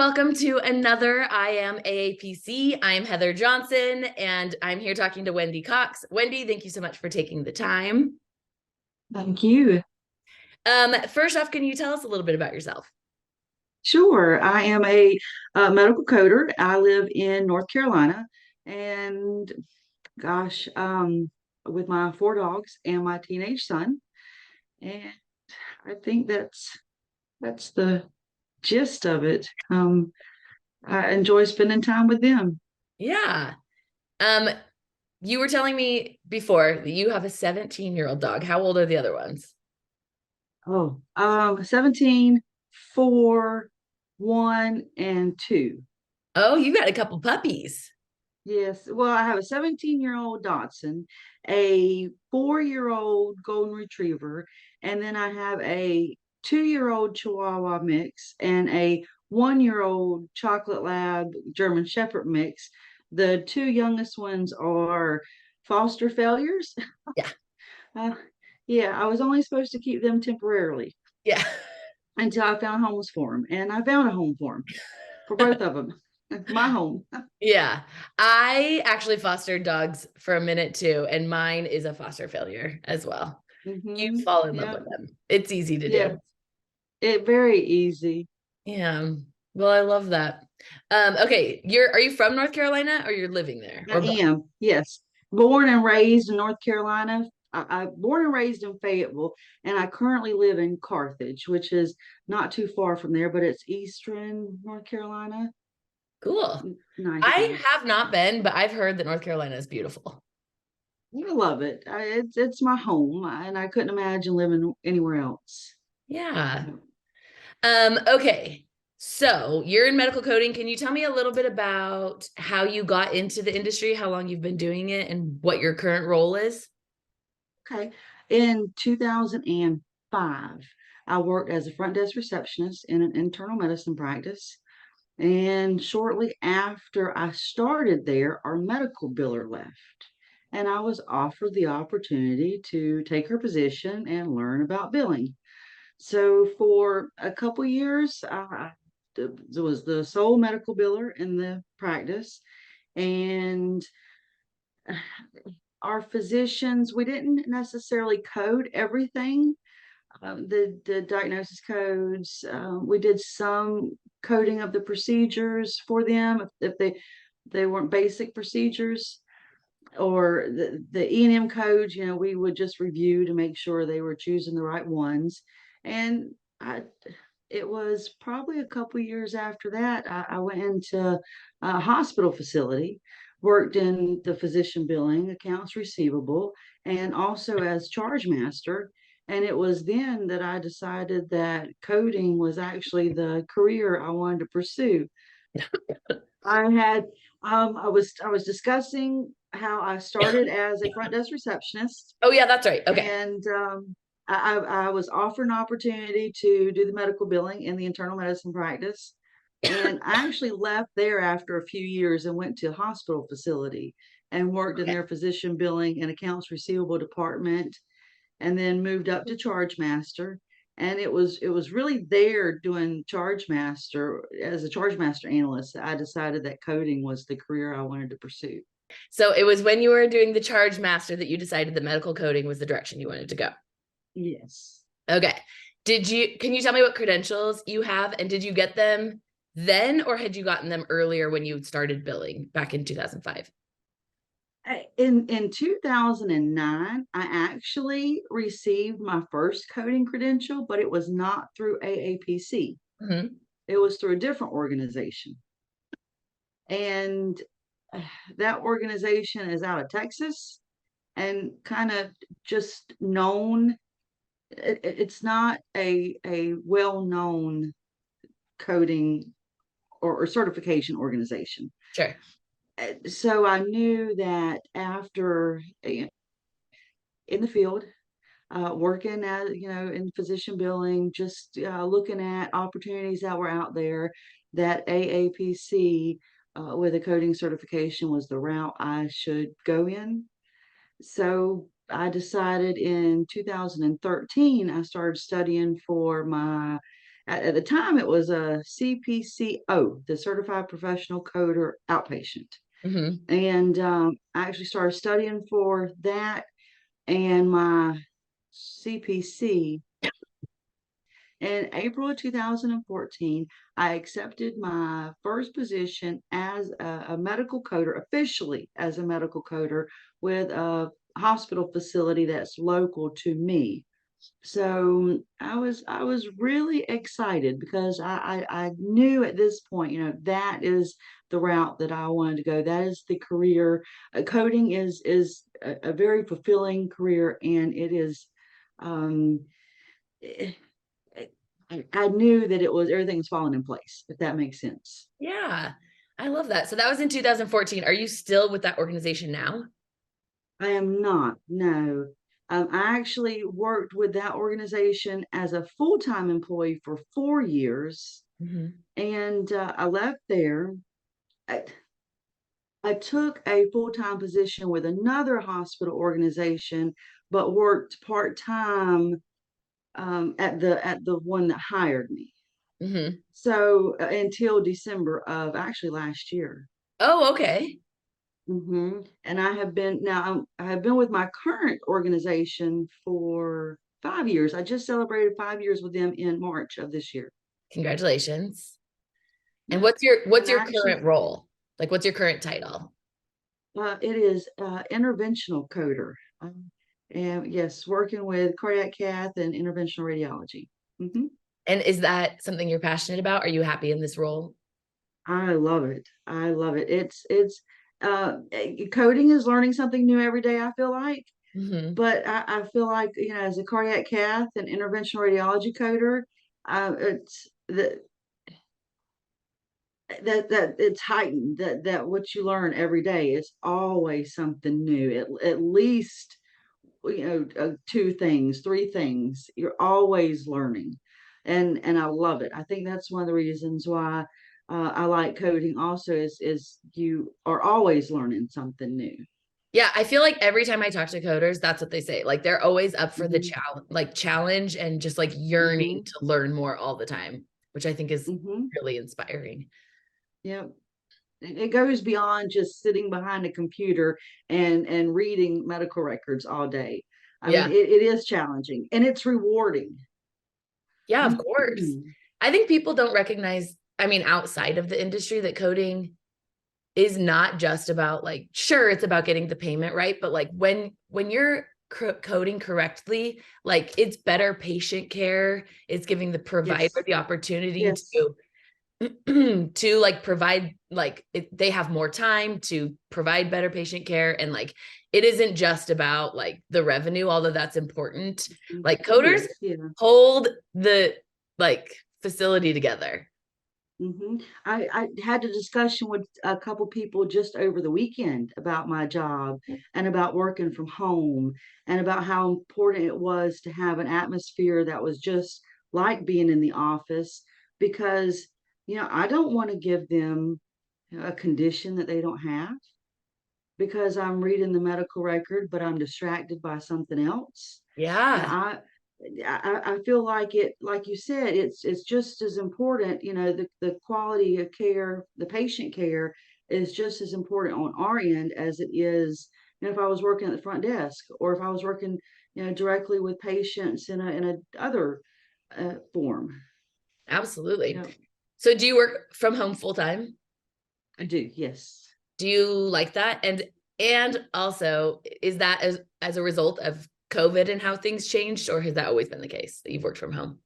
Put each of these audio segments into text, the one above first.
welcome to another I Am AAPC. I'm Heather Johnson, and I'm here talking to Wendy Cox. Wendy, thank you so much for taking the time. Thank you. First off, can you tell us a little bit about yourself? Sure. I am a medical coder. I live in North Carolina, and gosh, with my four dogs and my teenage son, and I think that's the gist of it. I enjoy spending time with them. Yeah. Um, you were telling me before that you have a 17-year-old dog. How old are the other ones? 17, 4, 1, and 2. Oh, you got a couple puppies. Yes. Well, I have a 17-year-old Dachshund, a 4-year-old Golden Retriever, and then I have a 2-year-old Chihuahua mix and a 1-year-old Chocolate Lab German Shepherd mix. The two youngest ones are foster failures. Yeah. Uh, yeah, I was only supposed to keep them temporarily Yeah. until I found homes for them, and I found a home for them, for both of them. My home. Yeah. I actually fostered dogs for a minute too, and mine is a foster failure as well. You Hmm. fall in love Yeah. with them. It's easy to Yeah. do. It very easy. Yeah. Well, I love that. Okay, are you from North Carolina or you're living there I or both? am, yes. Born and raised in North Carolina. I born and raised in Fayetteville, and I currently live in Carthage, which is not too far from there, but it's eastern North Carolina, Cool. 90 I miles. have not been, but I've heard that North Carolina is beautiful. I love it. It's my home, and I couldn't imagine living anywhere else. Yeah. Okay. So you're in medical coding. Can you tell me a little bit about how you got into the industry, how long you've been doing it, and what your current role is? Okay. In 2005, I worked as a front desk receptionist in an internal medicine practice. And shortly after I started there, our medical biller left. And I was offered the opportunity to take her position and learn about billing. So for a couple years, I was the sole medical biller in the practice. And our physicians, we didn't necessarily code everything, the diagnosis codes. We did some coding of the procedures for them if they weren't basic procedures, or the E&M codes. We would just review to make sure they were choosing the right ones. And it was probably a couple years after that I went into a hospital facility, worked in the physician billing, accounts receivable, and also as charge master. And it was then that I decided that coding was actually the career I wanted to pursue. I had I was discussing how I started as a front desk receptionist, Oh, yeah, that's right. Okay. and I was offered an opportunity to do the medical billing in the internal medicine practice. And I actually left there after a few years and went to a hospital facility and worked in Okay. their physician billing and accounts receivable department, and then moved up to charge master. And it was really there doing charge master as a charge master analyst that I decided that coding was the career I wanted to pursue. So it was when you were doing the charge master that you decided the medical coding was the direction you wanted to go. Yes. Okay. Can you tell me what credentials you have and did you get them then or had you gotten them earlier when you started billing back in 2005? In 2009, I actually received my first coding credential, but it was not through AAPC. Mm-hmm. It was through a different organization. And that organization is out of Texas and kind of just known. It's not a well-known coding or certification organization. Sure. So I knew that after in the field, working at in physician billing, just looking at opportunities that were out there, that AAPC with a coding certification was the route I should go in. So I decided in 2013 I started studying for my at the time it was a CPCO, the Certified Professional Coder Outpatient. Mm-hmm. And I actually started studying for that and my CPC. In April of 2014, I accepted my first position as a medical coder, officially as a medical coder with a hospital facility that's local to me. So I was really excited because I knew at this point, that is the route that I wanted to go. That is the career. Coding is a very fulfilling career, and it is. Eh, I knew that it was everything's falling in place, if that makes sense. Yeah, I love that. So that was in 2014. Are you still with that organization now? I am not, no. I actually worked with that organization as a full-time employee for 4 years, Mm-hmm. and I left there. I, I took a full-time position with another hospital organization, but worked part-time at the one that hired me. Mm-hmm. So until December of actually last year. Oh, okay. And I have been now. I have been with my current organization for 5 years. I just celebrated 5 years with them in March of this year. Congratulations. And Yeah, what's and your I actually, current role? Like what's your current title? it is interventional coder. And yes, working with cardiac cath and interventional radiology. hmm And is that something you're passionate about? Are you happy in this role? I love it. I love it. Coding is learning something new every day. I feel like. Mm-hmm. But I feel like, as a cardiac cath and interventional radiology coder, it's that it's heightened. That what you learn every day is always something new. At least, two things, three things. You're always learning, and I love it. I think that's one of the reasons why I like coding. Also, is you are always learning something new. Yeah, I feel like every time I talk to coders, that's what they say. Like they're always up for the hmm challenge and just like yearning hmm to learn more all the time, which I think is hmm really inspiring. Yeah. It goes beyond just sitting behind a computer and reading medical records all day. I mean, Yeah. it is challenging and it's rewarding. Yeah, of course. I think people don't recognize, I mean, outside of the industry, that coding is not just about like, sure, it's about getting the payment right, but like when you're coding correctly, like it's better patient care, it's giving the provider Yes, the opportunity yes. to like provide like they have more time to provide better patient care, and like it isn't just about like the revenue, although that's important. Like It coders is, yeah. hold the like facility together. I had a discussion with a couple people just over the weekend about my job and about working from home and about how important it was to have an atmosphere that was just like being in the office because, I don't want to give them a condition that they don't have because I'm reading the medical record, but I'm distracted by something else. You know, Yeah, I feel like it, like you said, it's just as important. The quality of care, the patient care is just as important on our end as it is. If I was working at the front desk or if I was working, directly with patients in a other form. absolutely. Yep, So do you work from home full time? I do. Yes. Do you like that? And also, is that as a result of COVID and how things changed, or has that always been the case that you've worked from home?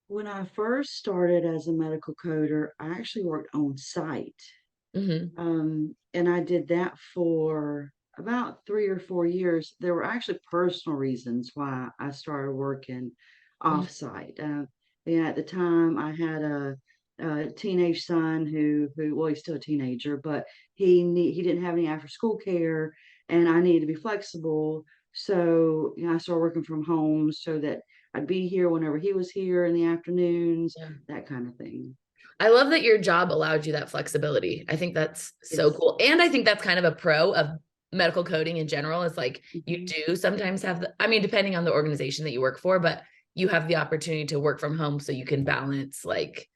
When I first started as a medical coder, I actually worked on site. Mm-hmm. And I did that for about 3 or 4 years. There were actually personal reasons why I started working offsite. Yeah, at the time, I had a teenage son who well, he's still a teenager, but he didn't have any after school care, and I needed to be flexible. So, I started working from home so that I'd be here whenever he was here in the afternoons, Yeah. that kind of thing. I love that your job allowed you that flexibility. I think that's so Yes. cool. And I think that's kind of a pro of medical coding in general, is like you hmm do sometimes have the, I mean, depending on the organization that you work for, but you have the opportunity to work from home so you can balance like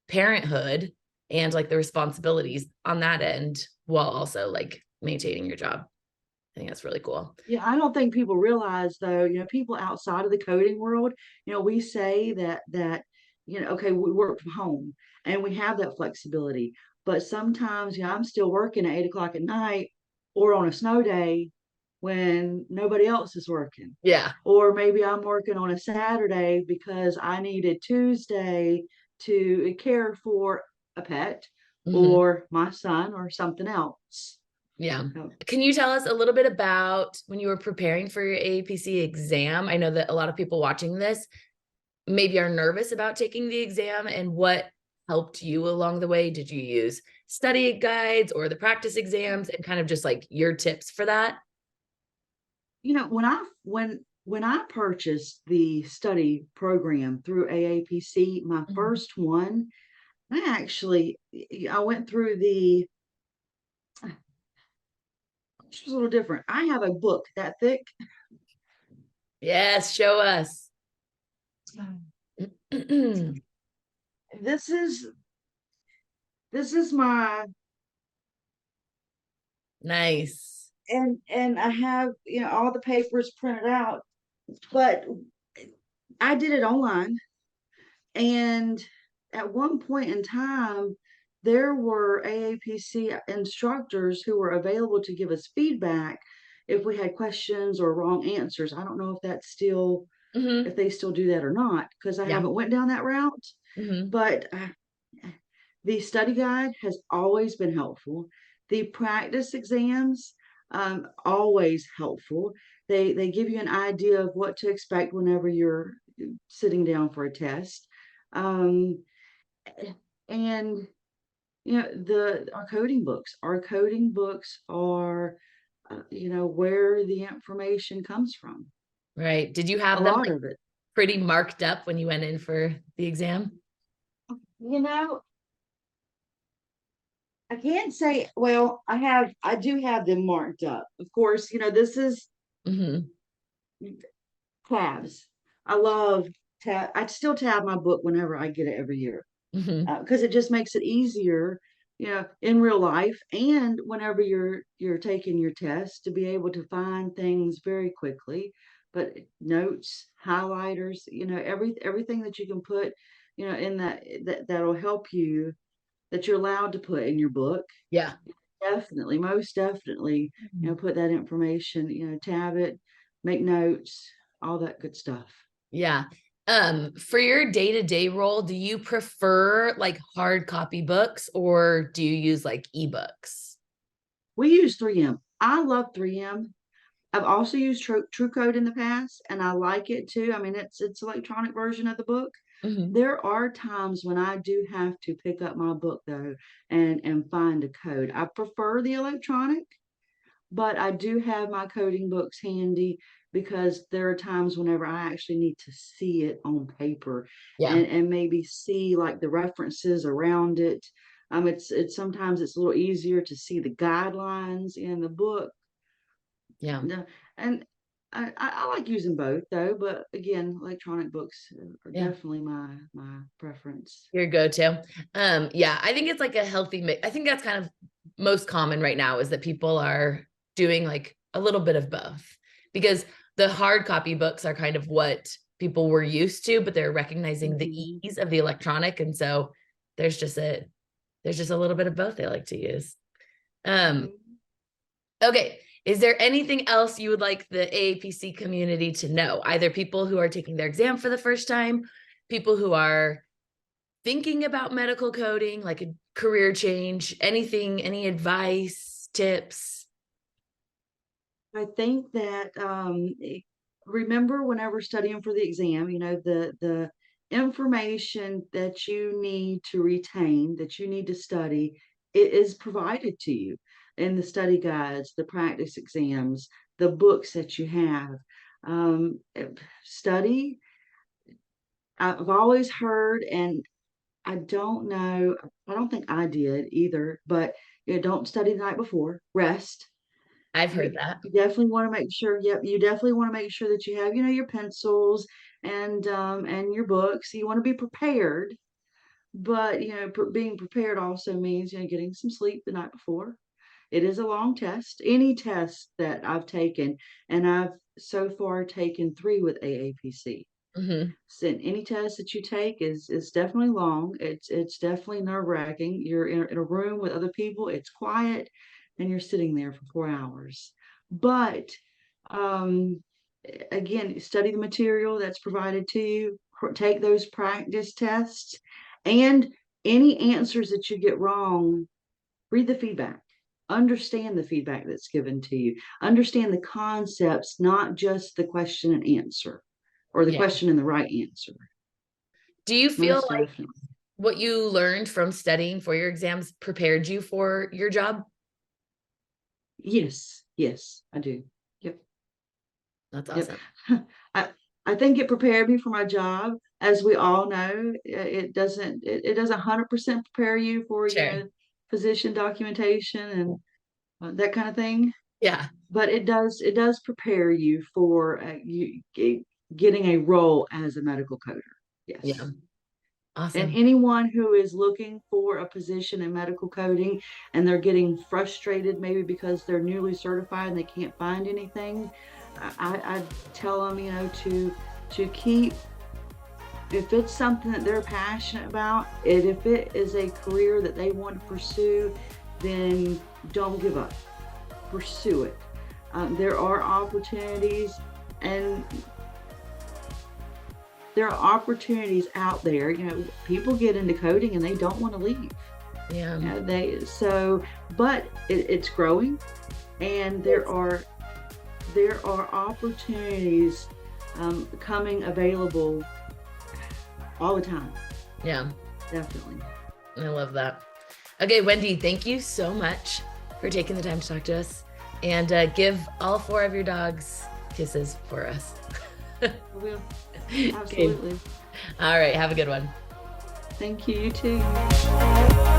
parenthood and like the responsibilities on that end while also like maintaining your job. I think that's really cool. Yeah, I don't think people realize though, people outside of the coding world, we say that, okay, we work from home and we have that flexibility. But sometimes, I'm still working at 8 o'clock at night or on a snow day when nobody else is working. Yeah. Or maybe I'm working on a Saturday because I needed Tuesday to care for a pet Mm-hmm. or my son or something else. Yeah. So, Can you tell us a little bit about when you were preparing for your AAPC exam? I know that a lot of people watching this maybe are nervous about taking the exam, and what helped you along the way? Did you use study guides or the practice exams, and kind of just like your tips for that? when I purchased the study program through AAPC, my Mhm. first one, I went through the which was a little different. I have a book that thick. Yes, show us. This is this is my Nice. and I have, all the papers printed out, but I did it online. And at one point in time, there were AAPC instructors who were available to give us feedback if we had questions or wrong answers. I don't know Hmm. if they still do that or not, because I Yeah. haven't went down that route. Hmm. But the study guide has always been helpful. The practice exams, always helpful. They give you an idea of what to expect whenever you're sitting down for a test. Um, and the our coding books are where the information comes from. Right. Did you A have them lot like of it. pretty marked up when you went in for the exam? You know, I can't say, well, I do have them marked up. Of course, this is Hmm. tabs. I love tab. I still tab my book whenever I get it every year, Hmm. because it just makes it easier, in real life and whenever you're taking your test to be able to find things very quickly. But notes, highlighters, everything that you can put, in that'll help you, that you're allowed to put in your book. Yeah. Definitely, most definitely, put that information, tab it, make notes, all that good stuff. Yeah. For your day-to-day role, do you prefer like hard copy books or do you use like ebooks? We use 3M. I love 3M. I've also used TrueCode in the past, and I like it too. I mean, it's electronic version of the book. Hmm. There are times when I do have to pick up my book though and find a code. I prefer the electronic, but I do have my coding books handy because there are times whenever I actually need to see it on paper Yeah. and maybe see like the references around it. It's sometimes it's a little easier to see the guidelines in the book. Yeah. No, and I like using both though, but again, electronic books are Yeah. definitely my preference. Your go-to. Yeah, I think it's like a healthy mix. I think that's kind of most common right now is that people are doing like a little bit of both because the hard copy books are kind of what people were used to, but they're recognizing the Mhm. ease of the electronic. And so there's just a there's just a little bit of both they like to use. Um, Mhm. okay. Is there anything else you would like the AAPC community to know? Either people who are taking their exam for the first time, people who are thinking about medical coding, like a career change, anything, any advice, tips? I think that remember whenever studying for the exam, the information that you need to retain, that you need to study, it is provided to you in the study guides, the practice exams, the books that you have. Study. I've always heard, and I don't know, I don't think I did either, but don't study the night before, rest. I've heard that. You definitely want to make sure, yep, you definitely want to make sure that you have, your pencils and your books. You want to be prepared, but being prepared also means, getting some sleep the night before. It is a long test. Any test that I've taken, and I've so far taken 3 with AAPC. Mm-hmm. So any test that you take is definitely long. It's definitely nerve-wracking. You're in a room with other people. It's quiet, and you're sitting there for 4 hours. But um, again, study the material that's provided to you. Take those practice tests, and any answers that you get wrong, read the feedback. Understand the feedback that's given to you. Understand the concepts, not just the question and answer, or the Yeah. question and the right answer. Do you feel Most like definitely. what you learned from studying for your exams prepared you for your job? Yes, yes, I do. Yep, That's yep. awesome. I I think it prepared me for my job. As we all know, it doesn't 100% prepare you for, Sure. physician documentation and that kind of thing. Yeah. But it does prepare you for getting a role as a medical coder. Yeah. Yes. And Awesome. anyone who is looking for a position in medical coding and they're getting frustrated maybe because they're newly certified and they can't find anything, I tell them, to keep, if it's something that they're passionate about, and if it is a career that they want to pursue, then don't give up. Pursue it. There are opportunities, and there are opportunities out there. People get into coding and they don't want to leave. Yeah. But it's growing, and there are opportunities coming available all the time. Yeah. Definitely. I love that. Okay, Wendy, thank you so much for taking the time to talk to us, and give all 4 of your dogs kisses for us. I will. Absolutely. Okay. All right. Have a good one. Thank you. You too.